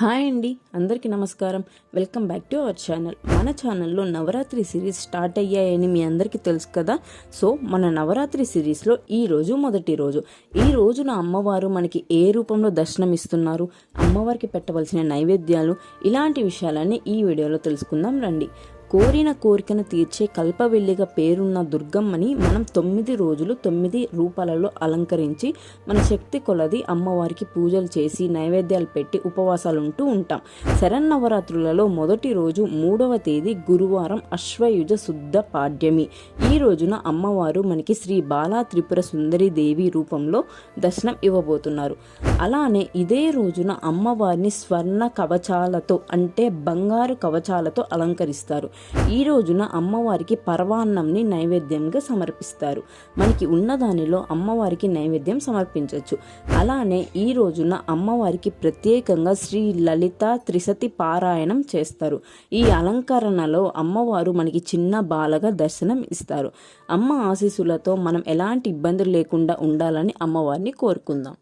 Hi అండి, అందరికీ నమస్కారం. Welcome back to our channel. మన ఛానల్లో నవరాత్రి సిరీస్ స్టార్ట్ అయ్యాయని మీ అందరికీ తెలుసు కదా. సో మన నవరాత్రి సిరీస్లో ఈరోజు మొదటి రోజు. ఈ రోజున అమ్మవారు మనకి ఏ రూపంలో దర్శనమిస్తున్నారు, అమ్మవారికి పెట్టవలసిన నైవేద్యాలు, ఇలాంటి విషయాలన్నీ ఈ వీడియోలో తెలుసుకుందాం రండి. కోరిన కోరికను తీర్చే కల్పవెల్లిగా పేరున్న దుర్గమ్మని మనం 9 రోజులు 9 రూపాలలో అలంకరించి మన శక్తి కొలది అమ్మవారికి పూజలు చేసి నైవేద్యాలు పెట్టి ఉపవాసాలు ఉంటూ ఉంటాం. శరన్నవరాత్రులలో మొదటి రోజు 3వ తేదీ గురువారం అశ్వయుజ శుద్ధ పాడ్యమి. ఈ రోజున అమ్మవారు మనకి శ్రీ బాలా త్రిపుర సుందరి దేవి రూపంలో దర్శనం ఇవ్వబోతున్నారు. అలానే ఇదే రోజున అమ్మవారిని స్వర్ణ కవచాలతో అంటే బంగారు కవచాలతో అలంకరిస్తారు. ఈ రోజున అమ్మవారికి పరవాన్నంని నైవేద్యంగా సమర్పిస్తారు. మనకి ఉన్నదానిలో అమ్మవారికి నైవేద్యం సమర్పించవచ్చు. అలానే ఈ రోజున అమ్మవారికి ప్రత్యేకంగా శ్రీ లలిత త్రిశతి పారాయణం చేస్తారు. ఈ అలంకరణలో అమ్మవారు మనకి చిన్న బాలగా దర్శనం ఇస్తారు. అమ్మ ఆశీస్సులతో మనం ఎలాంటి ఇబ్బందులు లేకుండా ఉండాలని అమ్మవారిని కోరుకుందాం.